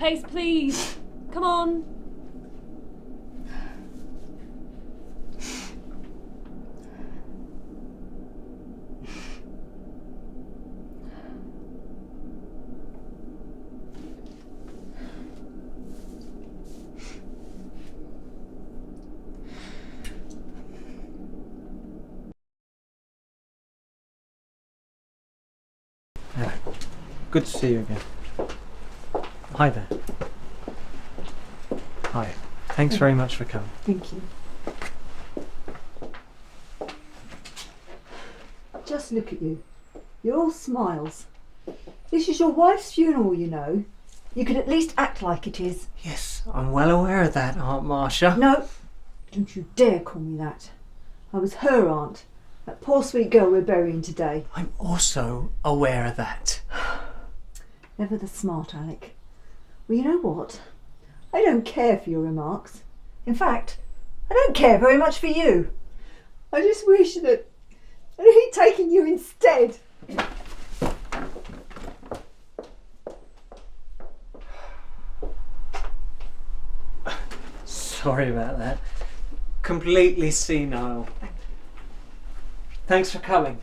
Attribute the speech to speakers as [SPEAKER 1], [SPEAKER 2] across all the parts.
[SPEAKER 1] Pace, please. Come on.
[SPEAKER 2] Yeah. Good to see you again. Hi there. Hi. Thanks very much for coming.
[SPEAKER 3] Thank you. Just look at you. You're all smiles. This is your wife's funeral, you know. You could at least act like it is.
[SPEAKER 2] Yes, I'm well aware of that, Aunt Marcia.
[SPEAKER 3] No, don't you dare call me that. I was her aunt. That poor sweet girl we're burying today.
[SPEAKER 2] I'm also aware of that.
[SPEAKER 3] Never the smart, Alec. Well, you know what? I don't care for your remarks. In fact, I don't care very much for you. I just wish that he'd taken you instead.
[SPEAKER 2] Sorry about that. Completely senile. Thanks for coming.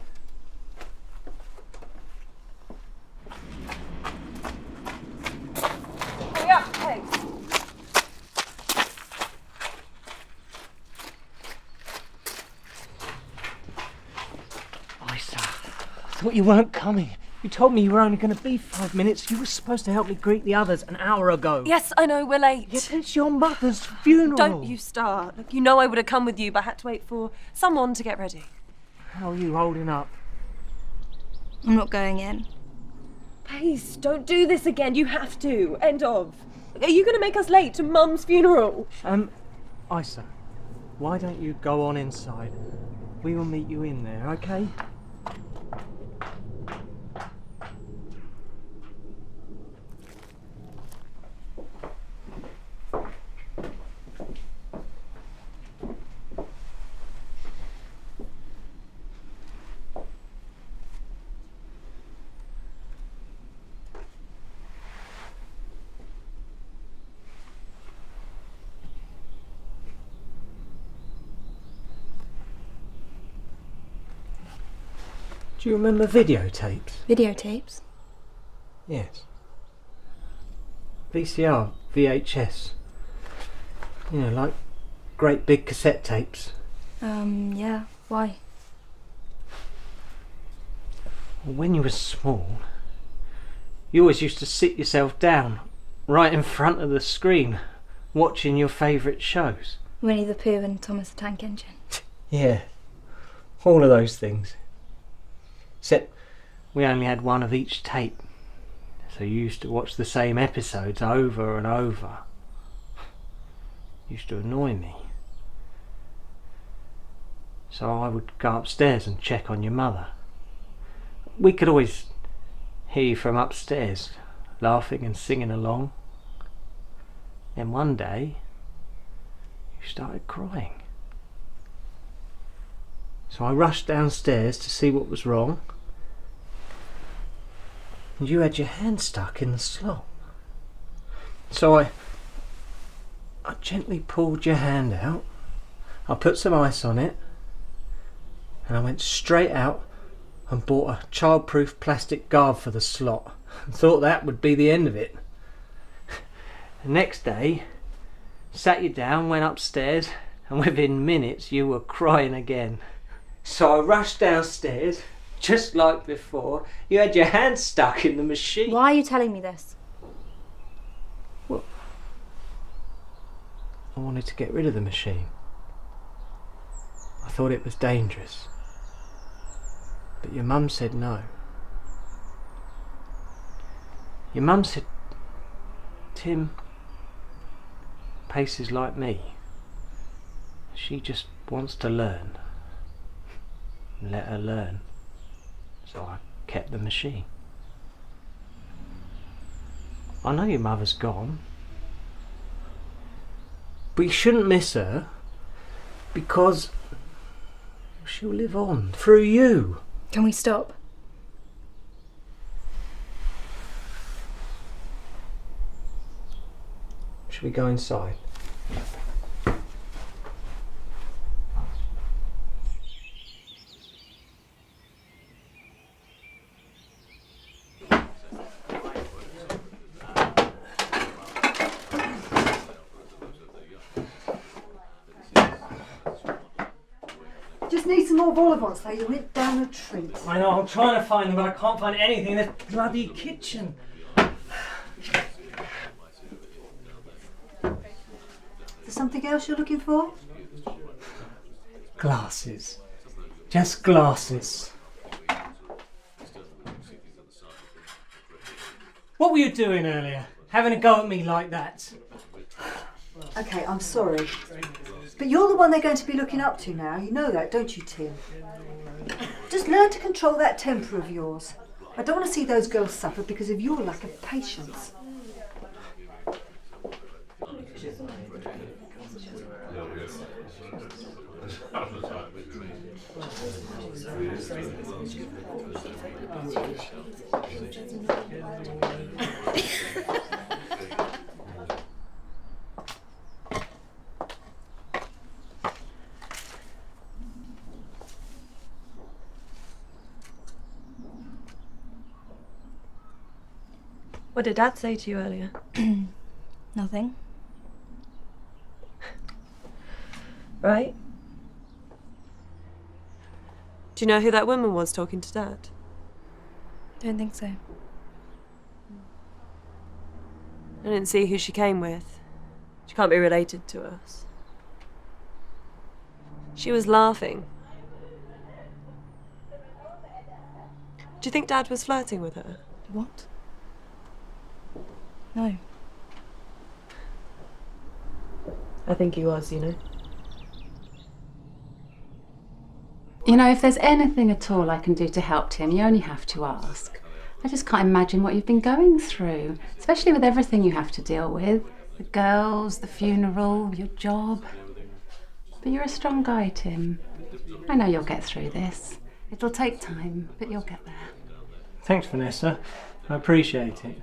[SPEAKER 1] Hurry up, Pace.
[SPEAKER 2] Isa, I thought you weren't coming. You told me you were only going to be 5 minutes. You were supposed to help me greet the others an hour ago.
[SPEAKER 1] Yes, I know, we're late.
[SPEAKER 2] Yet it's your mother's funeral.
[SPEAKER 1] Don't you start. Look, you know I would have come with you, but I had to wait for someone to get ready.
[SPEAKER 2] How are you holding up?
[SPEAKER 4] I'm not going in.
[SPEAKER 1] Pace, don't do this again. You have to. End of. Are you going to make us late to Mum's funeral?
[SPEAKER 2] Isa, why don't you go on inside? We will meet you in there, okay? Do you remember videotapes?
[SPEAKER 4] Videotapes?
[SPEAKER 2] Yes. VCR, VHS. You know, like great big cassette tapes.
[SPEAKER 4] Yeah. Why?
[SPEAKER 2] Well, when you were small, you always used to sit yourself down right in front of the screen watching your favourite shows.
[SPEAKER 4] Winnie the Pooh and Thomas the Tank Engine.
[SPEAKER 2] Yeah, all of those things. Except we only had one of each tape, so you used to watch the same episodes over and over. It used to annoy me. So I would go upstairs and check on your mother. We could always hear you from upstairs, laughing and singing along. Then one day, you started crying. So I rushed downstairs to see what was wrong, and you had your hand stuck in the slot. So I gently pulled your hand out, I put some ice on it, and I went straight out and bought a child-proof plastic guard for the slot, and thought that would be the end of it. The next day, sat you down, went upstairs, and within minutes you were crying again. So I rushed downstairs, just like before. You had your hand stuck in the machine.
[SPEAKER 4] Why are you telling me this?
[SPEAKER 2] Well, I wanted to get rid of the machine. I thought it was dangerous. But your mum said no. Your mum said, Tim, Pace is like me. She just wants to learn. Let her learn. So I kept the machine. I know your mother's gone, but you shouldn't miss her, because she'll live on through you.
[SPEAKER 4] Can we stop?
[SPEAKER 2] Should we go inside?
[SPEAKER 3] Just need some more vol au vents, though. You went down a treat.
[SPEAKER 2] I know, I'm trying to find them, but I can't find anything in this bloody kitchen.
[SPEAKER 3] Is there something else you're looking for?
[SPEAKER 2] Glasses. Just glasses. What were you doing earlier? Having a go at me like that?
[SPEAKER 3] Okay, I'm sorry. But you're the one they're going to be looking up to now. You know that, don't you, Tim? Just learn to control that temper of yours. I don't want to see those girls suffer because of your lack of patience.
[SPEAKER 1] What did Dad say to you earlier?
[SPEAKER 4] Nothing.
[SPEAKER 1] Right? Do you know who that woman was talking to Dad?
[SPEAKER 4] Don't think so.
[SPEAKER 1] I didn't see who she came with. She can't be related to us. She was laughing. Do you think Dad was flirting with her?
[SPEAKER 4] What? No.
[SPEAKER 1] I think he was, you know.
[SPEAKER 5] You know, if there's anything at all I can do to help Tim, you only have to ask. I just can't imagine what you've been going through, especially with everything you have to deal with. The girls, the funeral, your job. But you're a strong guy, Tim. I know you'll get through this. It'll take time, but you'll get there.
[SPEAKER 2] Thanks, Vanessa. I appreciate it.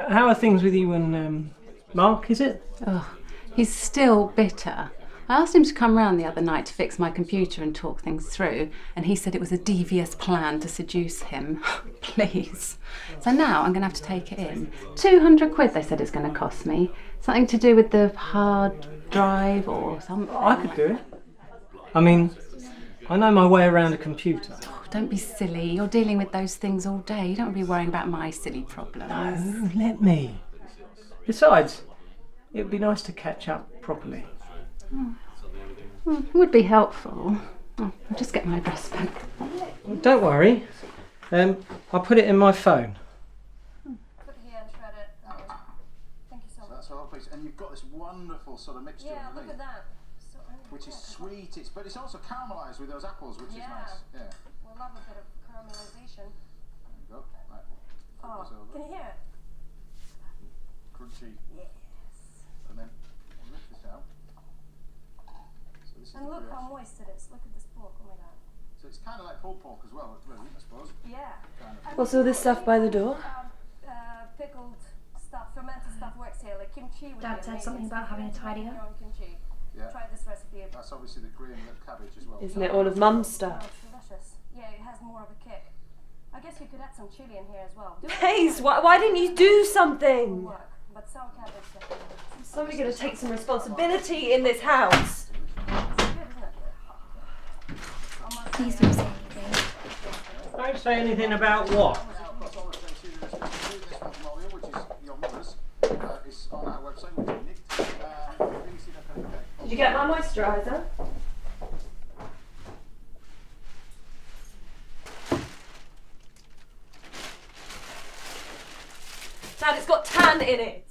[SPEAKER 2] How are things with you and Mark, is it?
[SPEAKER 5] Oh, he's still bitter. I asked him to come round the other night to fix my computer and talk things through, and he said it was a devious plan to seduce him. Please. So now I'm going to have to take it in. 200 quid they said it's going to cost me. Something to do with the hard drive or something.
[SPEAKER 2] I could do it. I mean, I know my way around a computer.
[SPEAKER 5] Oh, don't be silly. You're dealing with those things all day. You don't be worrying about my silly problems.
[SPEAKER 2] No, let me. Besides, it would be nice to catch up properly.
[SPEAKER 5] Well, it would be helpful. Oh, I'll just get my address back.
[SPEAKER 2] Well, don't worry. I'll put it in my phone.
[SPEAKER 6] Put it here and shred it. Thank you so much.
[SPEAKER 7] That's all, please. And you've got this wonderful sort of mixture
[SPEAKER 6] Yeah, look
[SPEAKER 7] underneath,
[SPEAKER 6] at that. So
[SPEAKER 7] which is sweet. But it's also caramelised with those apples, which is nice. Yeah.
[SPEAKER 6] We love a bit of caramelization.
[SPEAKER 7] There you go. Right.
[SPEAKER 6] Oh,
[SPEAKER 7] Flip this over.
[SPEAKER 6] can you hear it?
[SPEAKER 7] Crunchy.
[SPEAKER 6] Yes.
[SPEAKER 7] And then we'll lift this out. So this is
[SPEAKER 6] And
[SPEAKER 7] the
[SPEAKER 6] look how
[SPEAKER 7] brioche.
[SPEAKER 6] moist it is. Look at this pork. Oh my god.
[SPEAKER 7] So it's kind of like pulled pork as well, really, I suppose.
[SPEAKER 6] Yeah.
[SPEAKER 7] Kind of.
[SPEAKER 1] What's all this stuff by the door?
[SPEAKER 6] Pickled stuff, fermented stuff works here, like kimchi. would
[SPEAKER 4] Dad
[SPEAKER 6] be
[SPEAKER 4] said
[SPEAKER 6] amazing.
[SPEAKER 4] something about having a
[SPEAKER 6] Fermented
[SPEAKER 4] tidy up.
[SPEAKER 6] your own kimchi.
[SPEAKER 7] Yeah.
[SPEAKER 6] Try this recipe.
[SPEAKER 7] That's obviously the green cabbage as well.
[SPEAKER 1] Isn't it all of Mum's
[SPEAKER 6] Oh,
[SPEAKER 1] stuff?
[SPEAKER 6] it's delicious. Yeah, it has more of a kick. I guess you could add some chili in here as well.
[SPEAKER 1] Pace, why didn't you do something?
[SPEAKER 6] Work, but some cabbage definitely.
[SPEAKER 1] Somebody's going to take some responsibility in this house.
[SPEAKER 6] It's good, isn't it? Almost
[SPEAKER 4] Please don't say anything.
[SPEAKER 2] Don't say anything about what?
[SPEAKER 7] Now, of course, all the things you do this matrimonial, which is your mother's, is on our website, which is nicked.
[SPEAKER 1] Did you get my moisturiser? Dad, it's got tan in it.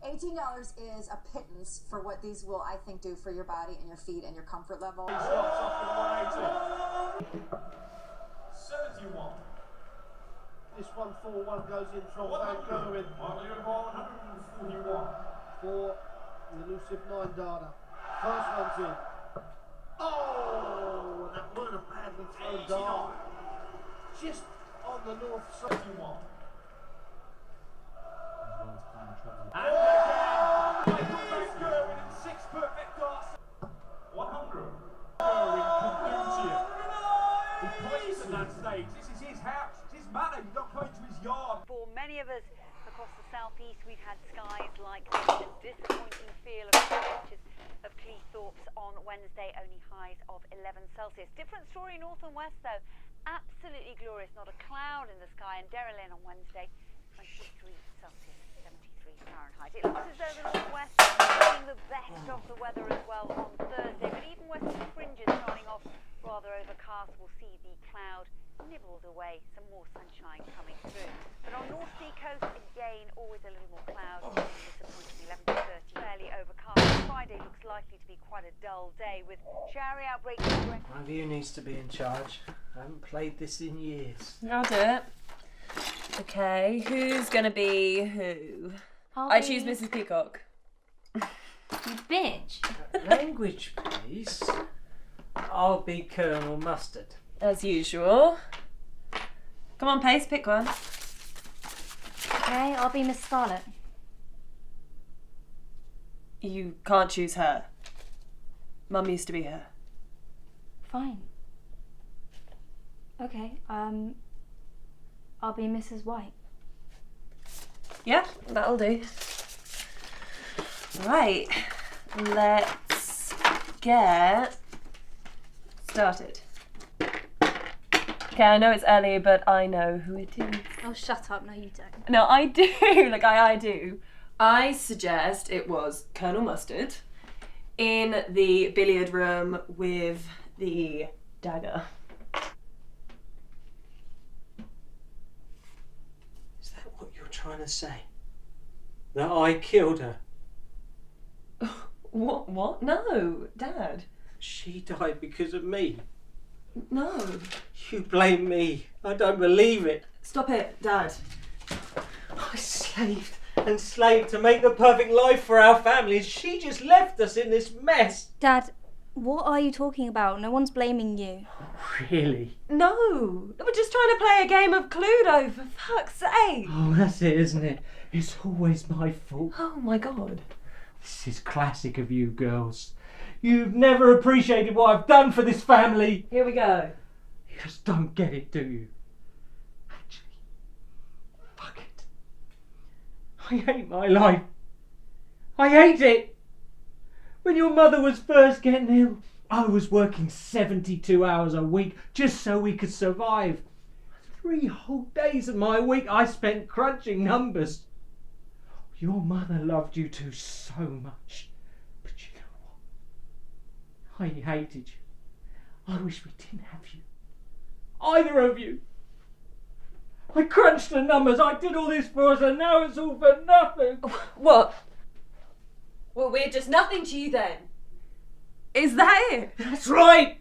[SPEAKER 8] $18 is a pittance for what these will, I think, do for your body and your feet and your comfort level.
[SPEAKER 9] 71. This 141 goes in from Vancouver in 141 for the elusive 9 data. First one's in. Oh, and that weren't a badly thrown dart. Just on the north side.
[SPEAKER 10] skies like this. A disappointing feel of temperatures of Cleethorpes on Wednesday, only highs of 11 Celsius. Different story north and west though. Absolutely glorious, not a cloud in the sky. And Derrylin on Wednesday, 23 Celsius, 73 Fahrenheit. It looks as though the northwest is seeing the best of the weather as well on Thursday, but even western fringes starting off rather overcast. We'll see the cloud nibbled away, some more sunshine coming through. But on North Sea coast, again, always a little more cloud. Disappointing 11 to 30, fairly overcast. Friday looks likely to be quite a dull day with showery outbreaks.
[SPEAKER 2] One of you needs to be in charge. I haven't played this in years.
[SPEAKER 1] I'll do it. Okay, who's gonna be who? I choose Mrs. Peacock.
[SPEAKER 4] You bitch.
[SPEAKER 2] Language, please. I'll be Colonel Mustard.
[SPEAKER 1] As usual. Come on, Pace, pick one.
[SPEAKER 4] Okay, I'll be Miss Scarlett.
[SPEAKER 1] You can't choose her. Mum used to be her.
[SPEAKER 4] Fine. Okay, I'll be Mrs. White.
[SPEAKER 1] Yeah, that'll do. Right, let's get started. Okay, I know it's early, but I know who it is.
[SPEAKER 4] Oh, shut up. No, you don't.
[SPEAKER 1] No, I do. Like, I do. I suggest it was Colonel Mustard in the billiard room with the dagger.
[SPEAKER 2] Is that what you're trying to say? That I killed her?
[SPEAKER 1] What? No, Dad.
[SPEAKER 2] She died because of me.
[SPEAKER 1] No.
[SPEAKER 2] You blame me. I don't believe it.
[SPEAKER 1] Stop it, Dad.
[SPEAKER 2] I slaved and slaved to make the perfect life for our family. She just left us in this mess.
[SPEAKER 4] Dad, what are you talking about? No one's blaming you.
[SPEAKER 2] Really?
[SPEAKER 1] No. We're just trying to play a game of Cluedo, for fuck's sake.
[SPEAKER 2] Oh, that's it, isn't it? It's always my fault.
[SPEAKER 1] Oh my God.
[SPEAKER 2] This is classic of you girls. You've never appreciated what I've done for this family.
[SPEAKER 1] Here we go.
[SPEAKER 2] You just don't get it, do you? Actually, fuck it. I hate my life. I hate it. When your mother was first getting ill, I was working 72 hours a week just so we could survive. 3 whole days of my week I spent crunching numbers. Your mother loved you two so much. But you know what? I hated you. I wish we didn't have you. Either of you. I crunched the numbers. I did all this for us and now it's all for nothing.
[SPEAKER 1] What? Well, we're just nothing to you then. Is that it?
[SPEAKER 2] That's right.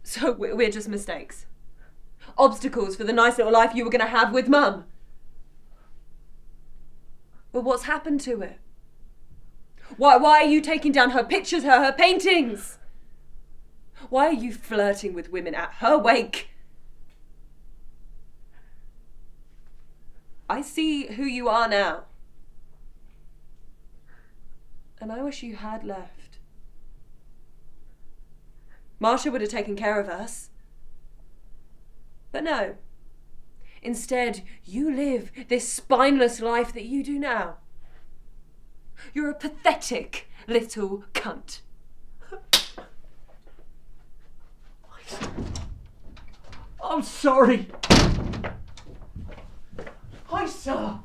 [SPEAKER 1] So we're just mistakes. Obstacles for the nice little life you were going to have with Mum. Well, what's happened to it? Why are you taking down her pictures, her paintings? Why are you flirting with women at her wake? I see who you are now. And I wish you had left. Marsha would have taken care of us. But no. Instead, you live this spineless life that you do now. You're a pathetic little cunt.
[SPEAKER 2] I'm sorry. Hi, sir.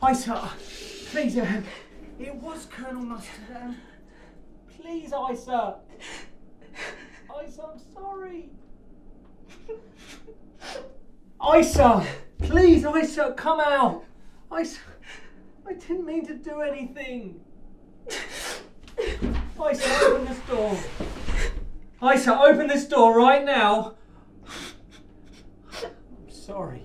[SPEAKER 2] Hi, sir. Please, it was Colonel Mustard. Please, Isa. Isa, I'm sorry. Isa, please, Isa, come out. Isa, I didn't mean to do anything. Isa, open this door. Isa, open this door right now. I'm sorry.